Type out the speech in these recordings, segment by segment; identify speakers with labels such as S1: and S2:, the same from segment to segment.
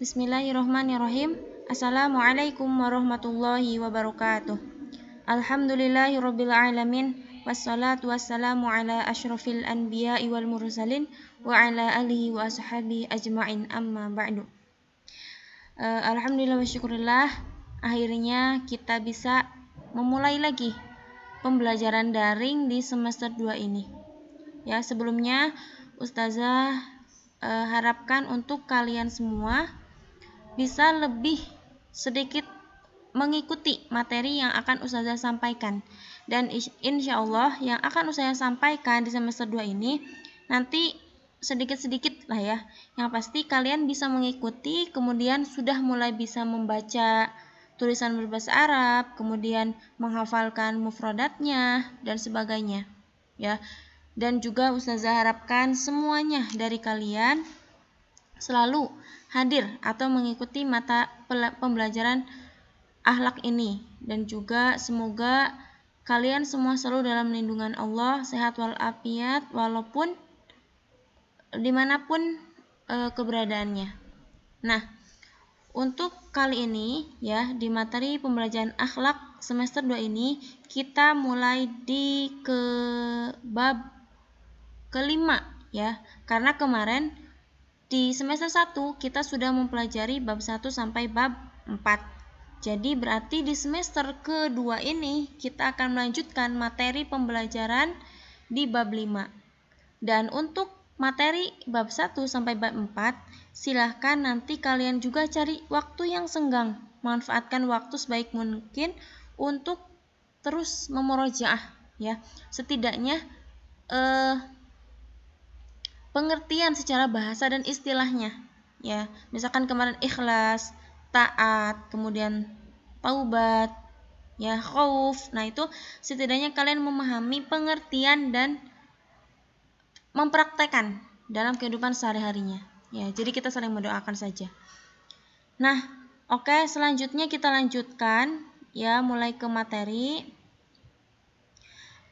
S1: Bismillahirrahmanirrahim. Assalamualaikum warahmatullahi wabarakatuh. Alhamdulillahirabbil alamin wassalatu wassalamu ala asyrafil anbiya'i wal mursalin wa ala alihi wa ashabihi ajma'in amma ba'du. Alhamdulillah wa syukurillah, akhirnya kita bisa memulai lagi pembelajaran daring di semester 2 ini. Ya, sebelumnya Ustazah harapkan untuk kalian semua bisa lebih sedikit mengikuti materi yang akan Ustazah sampaikan. Dan insya Allah yang akan Ustazah sampaikan di semester 2 ini nanti sedikit-sedikit lah ya. Yang pasti kalian bisa mengikuti, kemudian sudah mulai bisa membaca tulisan berbahasa Arab, kemudian menghafalkan mufradatnya dan sebagainya. Ya. Dan juga Ustazah harapkan semuanya dari kalian selalu hadir atau mengikuti mata pembelajaran akhlak ini, dan juga semoga kalian semua selalu dalam lindungan Allah, sehat walafiat walaupun dimanapun keberadaannya. Nah, untuk kali ini ya, di materi pembelajaran akhlak semester 2 ini kita mulai di bab kelima ya, karena kemarin di semester 1 kita sudah mempelajari bab 1 sampai bab 4. Jadi berarti di semester kedua ini kita akan melanjutkan materi pembelajaran di bab 5. Dan untuk materi bab 1 sampai bab 4, silahkan nanti kalian juga cari waktu yang senggang. Manfaatkan waktu sebaik mungkin untuk terus memurojaah ya. Setidaknya pengertian secara bahasa dan istilahnya ya. Misalkan kemarin ikhlas, taat, kemudian taubat, ya, khauf. Nah, itu setidaknya kalian memahami pengertian dan mempraktekkan dalam kehidupan sehari-harinya. Ya, jadi kita saling mendoakan saja. Nah, oke, selanjutnya kita lanjutkan ya, mulai ke materi.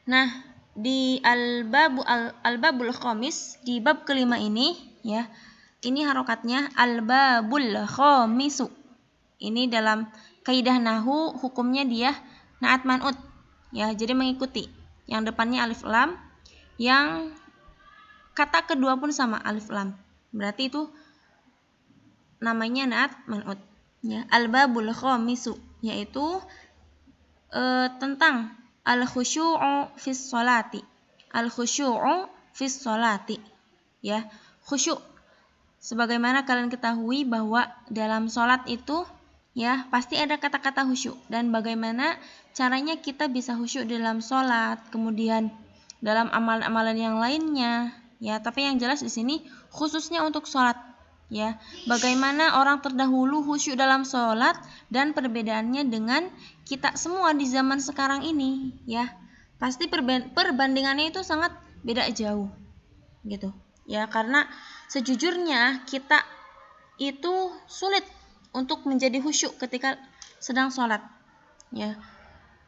S1: Nah, di al-babul khamis, di bab kelima ini ya, ini harokatnya al-babul khamisu. Ini dalam kaidah nahwu hukumnya dia naat man'ut ya, jadi mengikuti. Yang depannya alif lam, yang kata kedua pun sama alif lam. Berarti itu namanya naat man'ut ya. Al-babul khamisu yaitu tentang al-khusyu'u fis sholati. Al-khusyu'u fis sholati ya. Khusyuk, sebagaimana kalian ketahui bahwa dalam sholat itu ya pasti ada kata-kata khusyuk, dan bagaimana caranya kita bisa khusyuk dalam sholat, kemudian dalam amalan-amalan yang lainnya ya. Tapi yang jelas di sini khususnya untuk sholat ya, bagaimana orang terdahulu khusyuk dalam sholat dan perbedaannya dengan kita semua di zaman sekarang ini ya. Pasti perbandingannya itu sangat beda jauh gitu ya, karena sejujurnya kita itu sulit untuk menjadi khusyuk ketika sedang sholat ya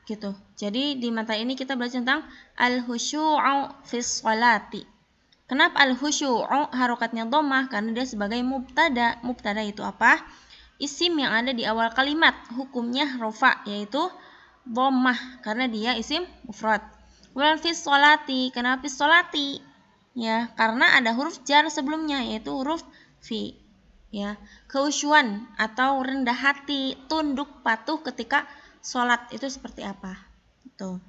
S1: gitu. Jadi di materi ini kita belajar tentang al-khusyu'u fis sholati. Kenapa al-khusyu'u harokatnya dhammah? Karena dia sebagai mubtada. Mubtada itu apa? Isim yang ada di awal kalimat, hukumnya rofa, yaitu dhammah karena dia isim mufrad. Wal fis sholati, kenapa fis sholati? Ya, karena ada huruf jar sebelumnya, yaitu huruf fi. Ya, kekhusyuan atau rendah hati, tunduk patuh ketika sholat itu seperti apa? Tuh.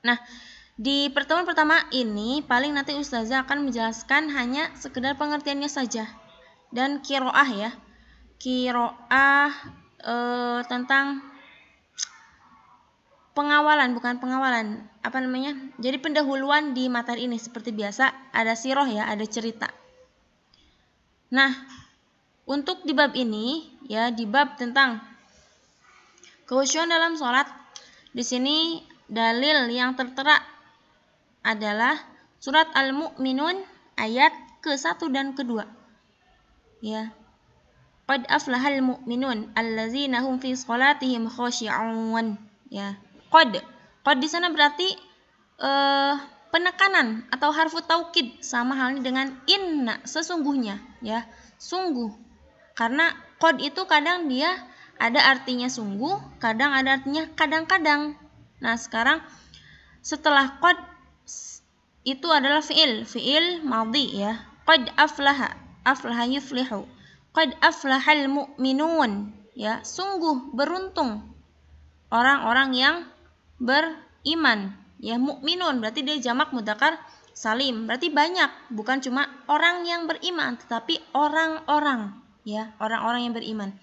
S1: Nah, di pertemuan pertama ini paling nanti Ustazah akan menjelaskan hanya sekedar pengertiannya saja, dan kiroah ya, kiroah tentang pengawalan, bukan pengawalan, apa namanya, jadi pendahuluan di materi ini. Seperti biasa ada siroh ya, ada cerita. Nah, untuk di bab ini ya, di bab tentang kekhusyuan dalam sholat, di sini dalil yang tertera adalah surat Al-Mu'minun ayat ke-1 dan ke-2. Ya. Qad aflahal mu'minun allazina hum fi shalatihim khashi'un. Ya. Qad di sana berarti penekanan atau harfu taukid, sama halnya dengan inna, sesungguhnya ya. Sungguh Karena qad itu kadang dia ada artinya sungguh, kadang ada artinya kadang-kadang. Nah, sekarang setelah qad itu adalah fi'il madhi ya. Qad aflaha yuflihu. Qad aflahal mu'minun ya, sungguh beruntung orang-orang yang beriman. Ya, mukminun berarti dia jamak mudzakkar salim. Berarti banyak, bukan cuma orang yang beriman, tetapi orang-orang, ya, orang-orang yang beriman.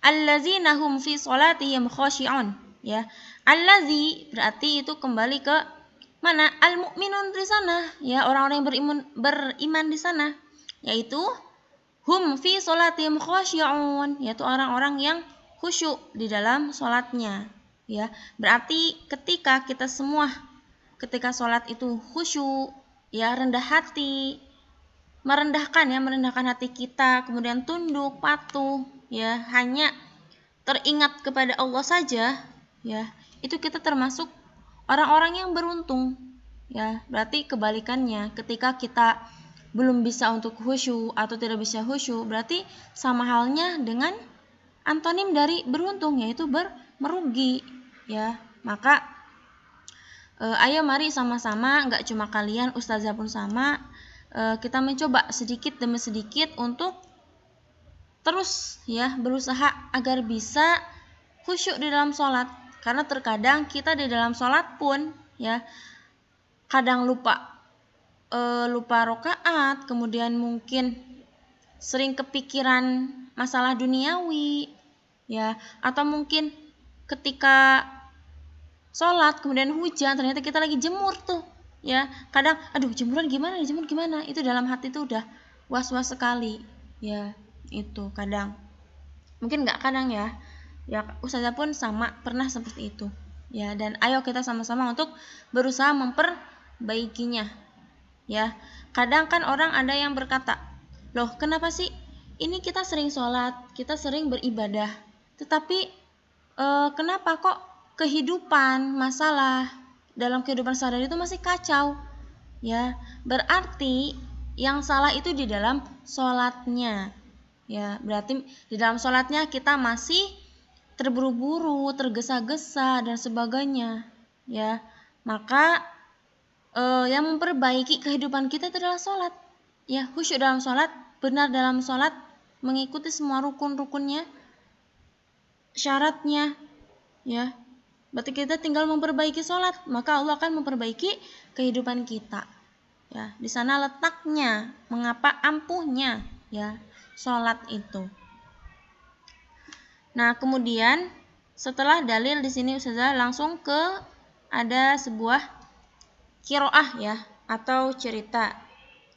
S1: Allazina hum fi sholatihim khashi'un, ya. Allazi berarti itu kembali ke mana? Al-mukminun di sana, ya, orang-orang yang beriman di sana, yaitu hum fi sholatihim khashi'un, yaitu orang-orang yang khusyuk di dalam sholatnya. Ya, berarti ketika kita semua ketika sholat itu khusyuk, ya, rendah hati, merendahkan hati kita, kemudian tunduk, patuh, ya, hanya teringat kepada Allah saja, ya, itu kita termasuk orang-orang yang beruntung, ya. Berarti kebalikannya, ketika kita belum bisa untuk khusyuk atau tidak bisa khusyuk, berarti sama halnya dengan antonim dari beruntung, yaitu merugi, ya. Maka ayo mari sama-sama, nggak cuma kalian, ustazah pun sama, kita mencoba sedikit demi sedikit untuk terus, ya, berusaha agar bisa khusyuk di dalam sholat. Karena terkadang kita di dalam sholat pun, ya, kadang lupa rakaat, kemudian mungkin sering kepikiran masalah duniawi, ya, atau mungkin ketika sholat kemudian hujan, ternyata kita lagi jemur tuh, ya, kadang aduh jemur gimana, itu dalam hati tuh udah was-was sekali, ya. Itu kadang, mungkin nggak kadang, ya, ustazah pun sama pernah seperti itu, ya. Dan ayo kita sama-sama untuk berusaha memperbaikinya, ya. Kadang kan orang ada yang berkata, loh kenapa sih ini kita sering sholat, kita sering beribadah, tetapi kenapa kok kehidupan, masalah dalam kehidupan sehari-hari itu masih kacau, ya. Berarti yang salah itu di dalam sholatnya, ya. Berarti di dalam sholatnya kita masih terburu-buru, tergesa-gesa dan sebagainya, ya. Maka yang memperbaiki kehidupan kita itu adalah sholat, ya. Khusyuk dalam sholat, benar dalam sholat, mengikuti semua rukun-rukunnya, syaratnya, ya. Berarti kita tinggal memperbaiki sholat, maka Allah akan memperbaiki kehidupan kita, ya. Di sana letaknya, mengapa ampuhnya, ya, sholat itu. Nah, kemudian setelah dalil di sini ustazah langsung ke ada sebuah qiraah, ya, atau cerita.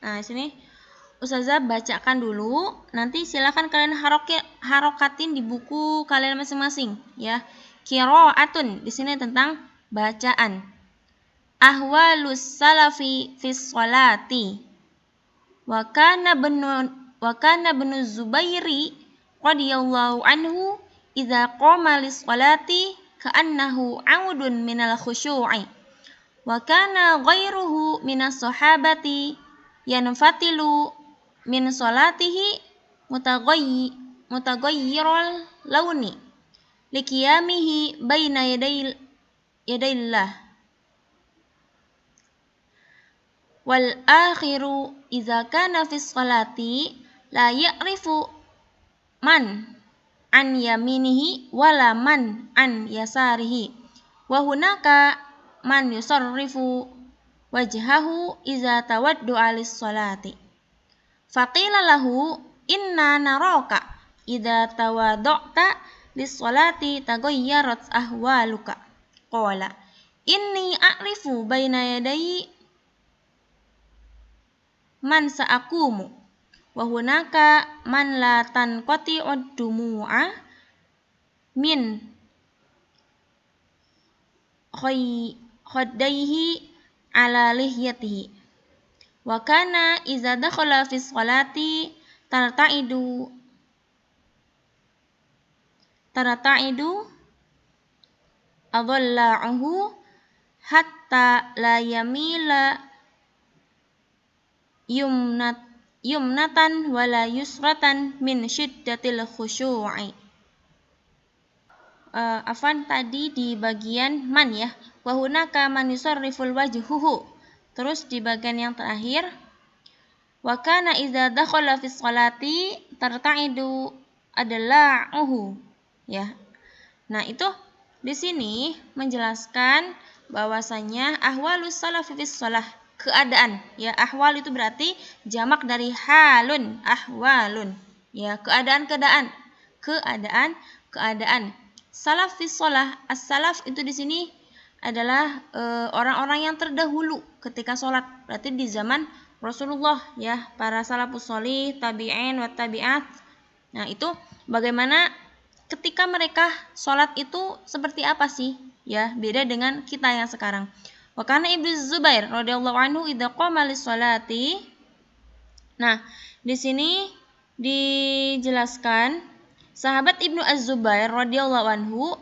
S1: Nah, di sini ustazah bacakan dulu, nanti silakan kalian harokatin di buku kalian masing-masing, ya. Qiraatun di sini tentang bacaan. Ahwalus salafi fis sholati. Wa kana ibnu Zubairi radhiyallahu anhu idza qama lis sholati ka'annahu 'audun minal khusyu'i. Wa kana ghairuhu minas sahabati yanfatilu min sholatihi mutaghayyiral launi liqiyamihi baina yadayillah wal akhiru idza kana fi sholati la ya'rifu man an yaminihi wala man an yasarihi wa hunaka man yusarrifu wajhahu idza tawaddu alis sholati faqila lahu inna naraka idza tawaddu'ta lis-sholati taghayyarat ahwaluka. Qala inni a'rifu baina yadayi man sa'akumu wa hunaka man la tanqati'ud dumu'a min khaddaihi ala lihyatihi wa kana idza dakhala fi sholati tarta'idu adalla'uhu hatta la yamila yumnatan wala yusratan min syiddatil khusyu'i. Afwan tadi di bagian man ya. Wa hunaka man yusarriful wajhuhu. Terus di bagian yang terakhir wa kana idza dakhala fi sholati tarta'idu adla'uhu. Ya. Nah, itu di sini menjelaskan bahwasanya ahwalus salafi fi shalah, keadaan. Ya, ahwal itu berarti jamak dari halun, ahwalun. Ya, keadaan-keadaan. Keadaan. Salaf fi shalah, as-salaf itu di sini adalah orang-orang yang terdahulu ketika sholat. Berarti di zaman Rasulullah ya, para salafus sholih, tabi'in wa tabi'at. Nah, itu bagaimana ketika mereka sholat itu seperti apa sih? Ya, beda dengan kita yang sekarang. Wa kana Ibnu Zubair radhiyallahu anhu idza qama lis-sholati. Nah, di sini dijelaskan sahabat Ibnu Az-Zubair radhiyallahu anhu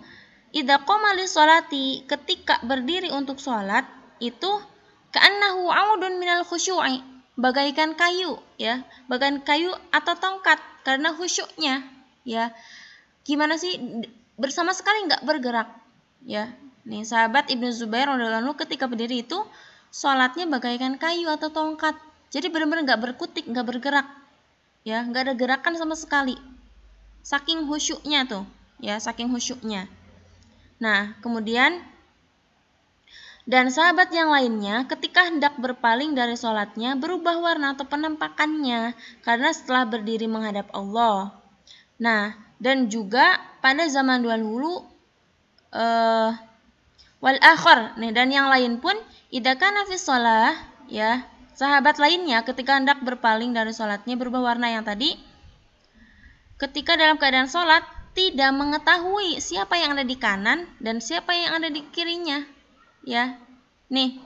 S1: idza qama lis-sholati, ketika berdiri untuk sholat itu ka'annahu 'audun minal khusyu'i, bagaikan kayu ya, bagaikan kayu atau tongkat karena khusyuknya ya. Gimana sih, bersama sekali nggak bergerak ya. Nih sahabat Ibnu Zubair radhiyallahu anhu ketika berdiri itu sholatnya bagaikan kayu atau tongkat, jadi benar-benar nggak berkutik, nggak bergerak ya, nggak ada gerakan sama sekali, saking khusyuknya tuh ya, saking khusyuknya. Nah kemudian dan sahabat yang lainnya ketika hendak berpaling dari sholatnya berubah warna atau penampakannya karena setelah berdiri menghadap Allah. Nah, dan juga pada zaman dahulu wal akhar, nih, dan yang lain pun idza kana fi shalah ya, sahabat lainnya ketika hendak berpaling dari sholatnya berubah warna yang tadi ketika dalam keadaan sholat tidak mengetahui siapa yang ada di kanan dan siapa yang ada di kirinya. Ya, nih.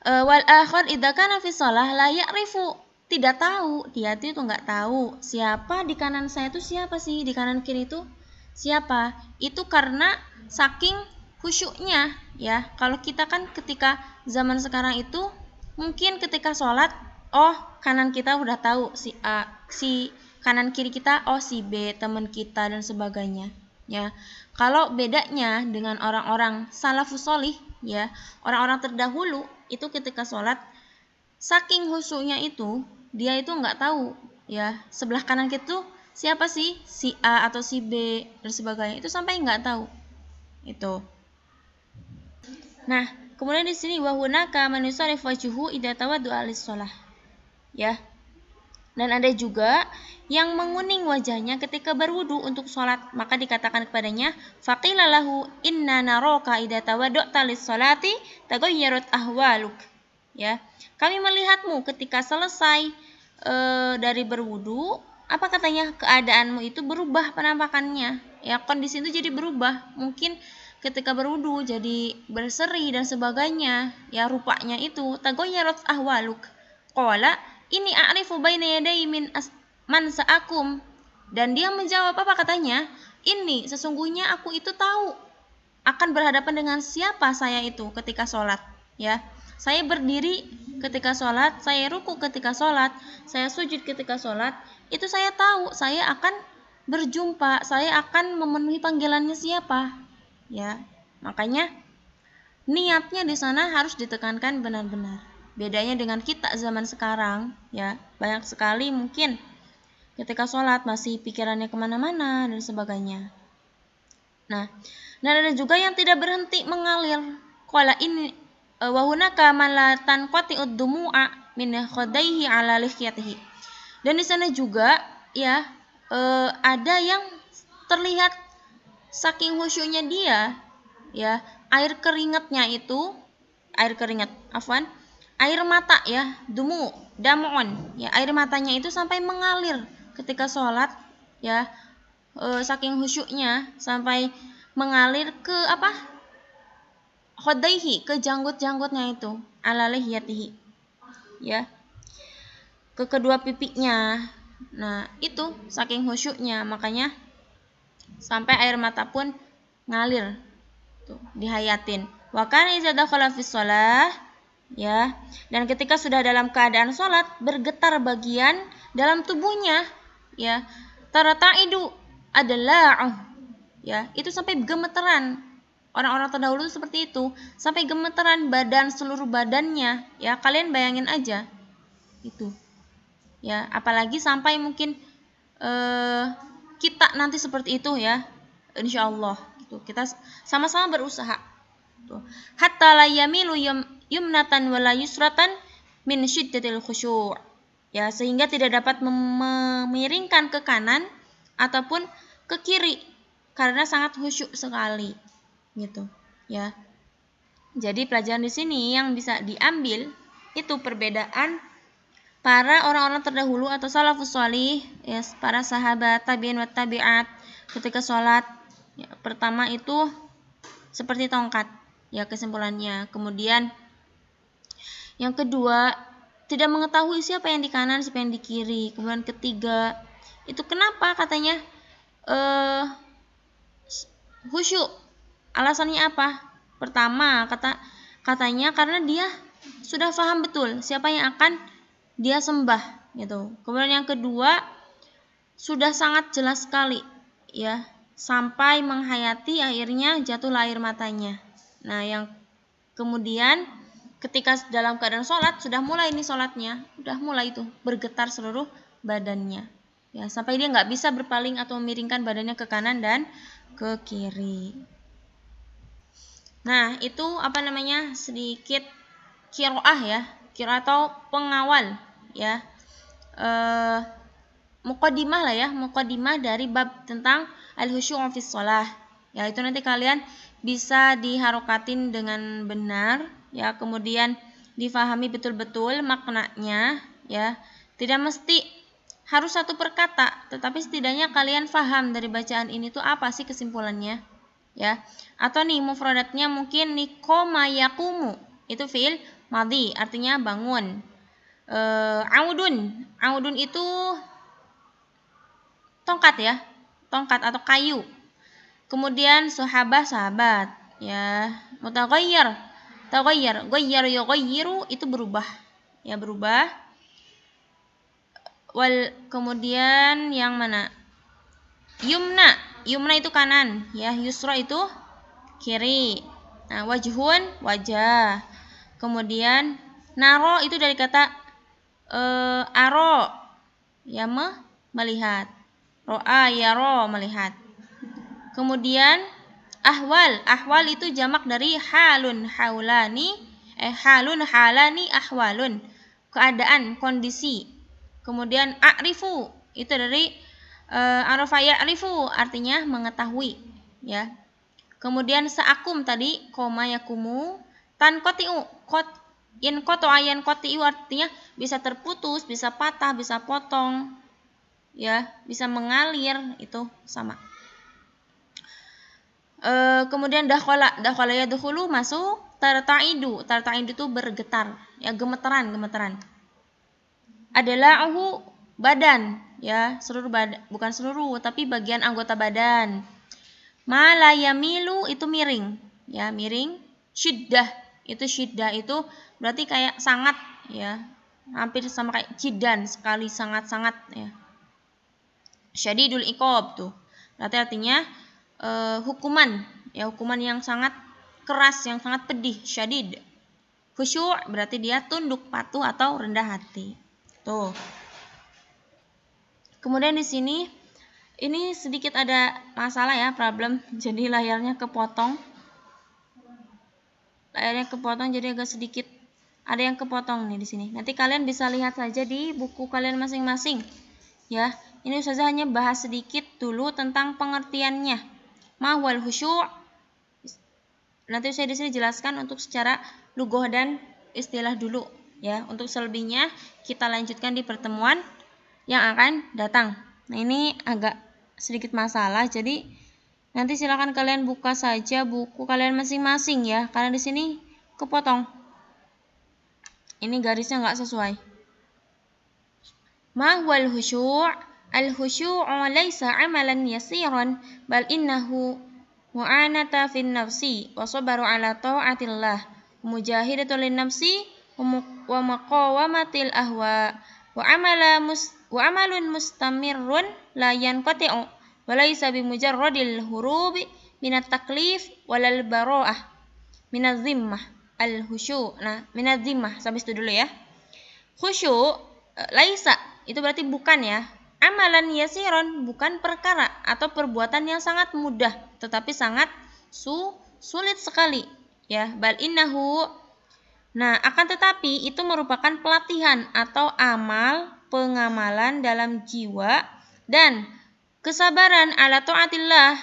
S1: Wal akhir idza kana fi shalah la ya'rifu, tidak tahu, dia itu enggak tahu siapa di kanan saya itu siapa sih, di kanan kiri itu siapa. Itu karena saking khusyuknya ya. Kalau kita kan ketika zaman sekarang itu mungkin ketika sholat, oh kanan kita udah tahu si A, si kanan kiri kita oh si B, teman kita dan sebagainya. Ya, kalau bedanya dengan orang-orang salafus sholih ya, orang-orang terdahulu itu ketika sholat saking khusyuknya itu dia itu nggak tahu ya sebelah kanan kita siapa sih, si A atau si B dan sebagainya, itu sampai nggak tahu itu. Nah kemudian di sini wa hunaka man yusarrif wajhuhu idza tawaddu'a lis-shalah ya. Dan ada juga yang menguning wajahnya ketika berwudu untuk sholat, maka dikatakan kepadanya faqila lahu inna naraka idza tawaddu'ta lis-sholati taghayyarat ahwaluk ya, kami melihatmu ketika selesai dari berwudu, apa katanya, keadaanmu itu berubah penampakannya ya, kondisi itu jadi berubah, mungkin ketika berwudu jadi berseri dan sebagainya ya, rupanya itu taghayyarat ahwaluk. Qala ini a'rifu baina yadai man sa'akum, dan dia menjawab apa katanya, ini sesungguhnya aku itu tahu akan berhadapan dengan siapa saya itu ketika sholat ya. Saya berdiri ketika sholat, saya ruku ketika sholat, saya sujud ketika sholat, itu saya tahu saya akan berjumpa, saya akan memenuhi panggilannya siapa ya. Makanya niatnya di sana harus ditekankan benar-benar. Bedanya dengan kita zaman sekarang ya, banyak sekali mungkin ketika sholat masih pikirannya kemana-mana dan sebagainya. Nah, dan ada juga yang tidak berhenti mengalir. Qala ini wa hunaka man la tanqati'ud dumu'a min khadaihi ala lihyatihi. Dan di sana juga ya ada yang terlihat saking khusyuknya dia ya, air keringatnya itu, air mata ya, dam'un ya, air matanya itu sampai mengalir ketika sholat ya, saking khusyuknya sampai mengalir ke apa, khodaihi, ke janggut-janggutnya itu, ala lihyatihi ya, ke kedua pipinya. Nah itu saking khusyuknya, makanya sampai air mata pun ngalir tuh, dihayatin. Wa kana idza dakhala fi shalah ya. Dan ketika sudah dalam keadaan sholat, bergetar bagian dalam tubuhnya, ya. Tarata'idu adalah, ya, itu sampai gemeteran. Orang-orang terdahulu seperti itu, sampai gemeteran badan, seluruh badannya, ya. Kalian bayangin aja, itu, ya. Apalagi sampai mungkin kita nanti seperti itu, ya. Insya Allah, gitu. Kita sama-sama berusaha. Hatta la yamilu yumnatan wala yusratan min syiddatil khusyu'. Ya, sehingga tidak dapat memiringkan ke kanan ataupun ke kiri karena sangat khusyuk sekali. Gitu, ya. Jadi pelajaran di sini yang bisa diambil itu perbedaan para orang-orang terdahulu atau salafus shalih, ya, para sahabat, tabi'in wa tabi'at ketika sholat. Ya, pertama itu seperti tongkat, ya, kesimpulannya. Kemudian yang kedua, tidak mengetahui siapa yang di kanan, siapa yang di kiri. Kemudian ketiga, itu kenapa katanya khusyuk? Alasannya apa? Pertama, katanya karena dia sudah paham betul siapa yang akan dia sembah, gitu. Kemudian yang kedua, sudah sangat jelas sekali, ya, sampai menghayati akhirnya jatuhlah air matanya. Nah, yang kemudian ketika dalam keadaan sholat, sudah mulai nih sholatnya, sudah mulai itu bergetar seluruh badannya, ya, sampai dia nggak bisa berpaling atau memiringkan badannya ke kanan dan ke kiri. Nah, itu apa namanya, sedikit qiraah, ya, qiraah atau pengawal, ya, muqaddimah lah, ya, muqaddimah dari bab tentang al-khusyu' fi shalah. Ya, itu nanti kalian bisa diharokatin dengan benar, ya, kemudian difahami betul-betul maknanya, ya. Tidak mesti harus satu perkata, tetapi setidaknya kalian paham dari bacaan ini tuh apa sih kesimpulannya, ya. Atau nih mufradatnya mungkin nih qoma yaqumu, itu fi'il madhi, artinya bangun. Audun itu tongkat, ya, tongkat atau kayu. Kemudian sahabat, ya. Mutaghayyir, ghayyar yughayyiru, itu berubah, ya, berubah. Kemudian yang mana? Yumna itu kanan, ya. Yusra itu kiri. Nah, wajhun, wajah. Kemudian naro itu dari kata aro, ya, melihat. Ro'a yaro, melihat. Kemudian ahwal itu jamak dari halun halani ahwalun, keadaan, kondisi. Kemudian a'rifu itu dari arafa ya'rifu, artinya mengetahui, ya. Kemudian sa'akum tadi koma yakumu, tanqotiu yanqotiu artinya bisa terputus, bisa patah, bisa potong, ya, bisa mengalir, itu sama. Kemudian dakhala yadkhulu, masuk. Tarta'idu itu bergetar, ya, gemeteran. Adala'uhu, badan, ya, seluruh badan, bukan seluruh tapi bagian anggota badan. Ma la yamilu itu miring, ya, miring. Syiddah itu berarti kayak sangat, ya, hampir sama kayak jidan, sekali, sangat, ya. Syadidul iqab tuh berarti artinya hukuman, ya, hukuman yang sangat keras, yang sangat pedih, syadid. Khusyu' berarti dia tunduk, patuh atau rendah hati. Tuh. Kemudian di sini ini sedikit ada masalah, ya, problem. Jadi layarnya kepotong. Jadi agak sedikit ada yang kepotong nih di sini. Nanti kalian bisa lihat saja di buku kalian masing-masing, ya. Ini Ustazah hanya bahas sedikit dulu tentang pengertiannya. Ma huwal khusyu'. Nanti saya di sini jelaskan untuk secara lughah dan istilah dulu, ya. Untuk selebihnya kita lanjutkan di pertemuan yang akan datang. Nah, ini agak sedikit masalah, jadi nanti silakan kalian buka saja buku kalian masing-masing, ya, karena di sini kepotong. Ini garisnya nggak sesuai. Ma huwal khusyu'? Al-khusyu'u laysa 'amalan yasiran, bal innahu mu'anata fin nafsi wa sabaru 'ala ta'atillah, mujahidatu lin nafsi wa maqawamatil ahwa wa amalun mustamirrun la yanqati'u wa laysa bimujarradil hurubi minat taklif walal bara'ah minaz zimmah al-khusyu'. Nah, minaz zimmah sampai situ dulu ya. Khusyu' laisa itu berarti bukan ya. Amalan yasiron bukan perkara atau perbuatan yang sangat mudah, tetapi sangat sulit sekali ya. Bal innahu, nah akan tetapi itu merupakan pelatihan atau amal pengamalan dalam jiwa dan kesabaran ala taatillah,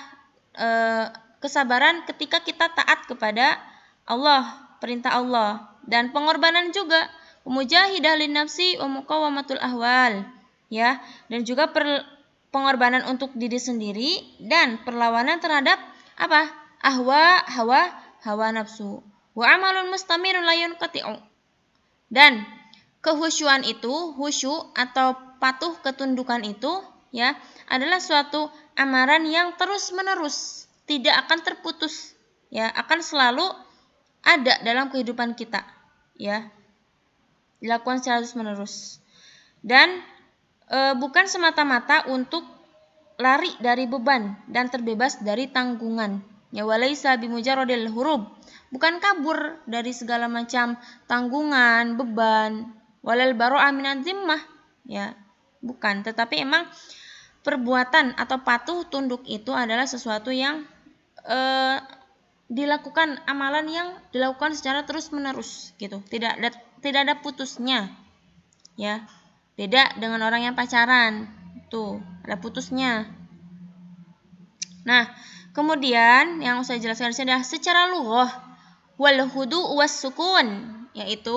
S1: kesabaran ketika kita taat kepada Allah, perintah Allah, dan pengorbanan juga, mujahidah lin nafsi wa muqawamatul ahwal ya, dan juga pengorbanan untuk diri sendiri dan perlawanan terhadap apa? Hawa nafsu. Wa amalun mustamirun la yanqati'u. Dan kehusyuan itu, khusyuk atau patuh ketundukan itu ya, adalah suatu amaran yang terus-menerus, tidak akan terputus ya, akan selalu ada dalam kehidupan kita ya. Dilakukan secara terus-menerus. Dan bukan semata-mata untuk lari dari beban dan terbebas dari tanggungan. Ya, walaysa bimujarradil hurub, bukan kabur dari segala macam tanggungan, beban, walal bara'ah minaz zimmah, ya, bukan, tetapi emang perbuatan atau patuh tunduk itu adalah sesuatu yang dilakukan, amalan yang dilakukan secara terus-menerus gitu. Tidak ada putusnya. Ya. Beda dengan orang yang pacaran. Tuh, ada putusnya. Nah, kemudian yang saya jelaskan di sini adalah secara lughah wal hudu' was sukun, yaitu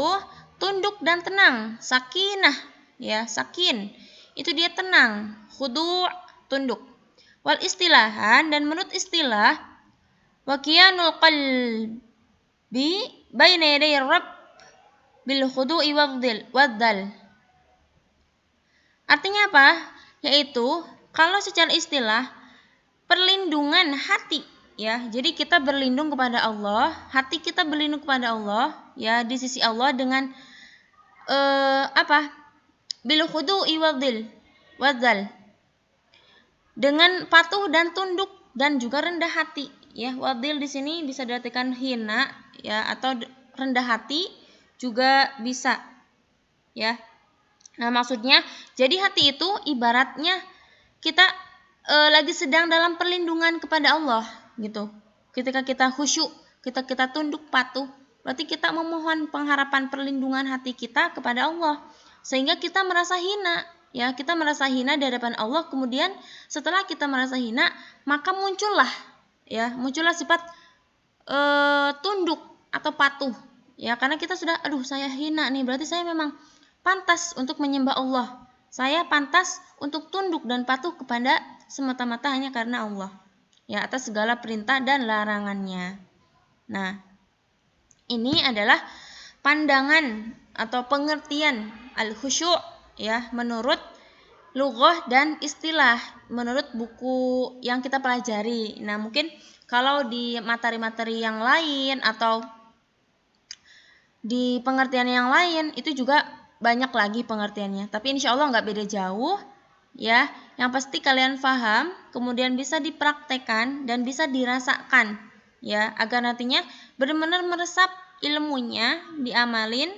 S1: tunduk dan tenang, sakinah ya, sakin. Itu dia tenang, khudu' tunduk. Wal istilahan, dan menurut istilah wa qiyanul qalbi baina yaday rabb bil khudu'i wadzal. Artinya apa? Yaitu kalau secara istilah perlindungan hati ya. Jadi kita berlindung kepada Allah, hati kita berlindung kepada Allah ya, di sisi Allah dengan bil khudu'i wadzal. Dengan patuh dan tunduk dan juga rendah hati ya. Wadil di sini bisa diartikan hina ya, atau rendah hati juga bisa ya. Nah, maksudnya jadi hati itu ibaratnya kita lagi sedang dalam perlindungan kepada Allah gitu. Ketika kita khusyuk, kita tunduk patuh, berarti kita memohon pengharapan perlindungan hati kita kepada Allah, sehingga kita merasa hina ya, kita merasa hina di hadapan Allah. Kemudian setelah kita merasa hina, maka muncullah sifat tunduk atau patuh ya, karena kita sudah saya hina nih, berarti saya memang pantas untuk menyembah Allah. Saya pantas untuk tunduk dan patuh kepada semata-mata hanya karena Allah ya, atas segala perintah dan larangannya. Nah, ini adalah pandangan atau pengertian al-khusyu' ya, menurut lughah dan istilah, menurut buku yang kita pelajari. Nah, mungkin kalau di materi-materi yang lain atau di pengertian yang lain itu juga banyak lagi pengertiannya, tapi insya Allah nggak beda jauh ya. Yang pasti kalian paham, kemudian bisa dipraktekkan dan bisa dirasakan ya, agar nantinya benar-benar meresap ilmunya, diamalin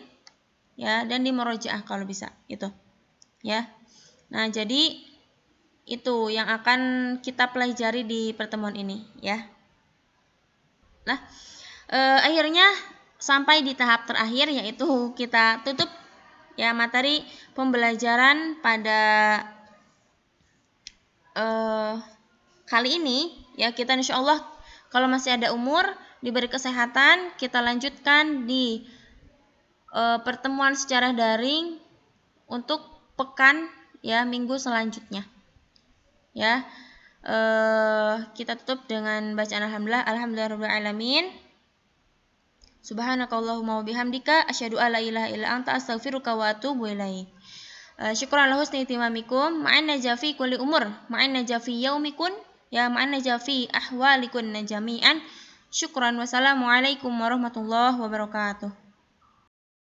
S1: ya, dan dimurojaah kalau bisa itu ya. Nah, jadi itu yang akan kita pelajari di pertemuan ini ya. Nah, akhirnya sampai di tahap terakhir, yaitu kita tutup ya materi pembelajaran pada kali ini ya. Kita insya Allah kalau masih ada umur, diberi kesehatan, kita lanjutkan di pertemuan secara daring untuk pekan ya, minggu selanjutnya ya. Kita tutup dengan bacaan alhamdulillahirabbil alamin. Subhanakallahumma wa bihamdika asyhadu alla ilaha illa anta astaghfiruka wa atubu ilaik. Syukran lahu husni timamikum, ma'an najafi kulli umur, ma'an najafi yaumikun ya, ma'an najafi ahwalikun jami'an. Syukran, wassalamualaikum warahmatullahi wabarakatuh.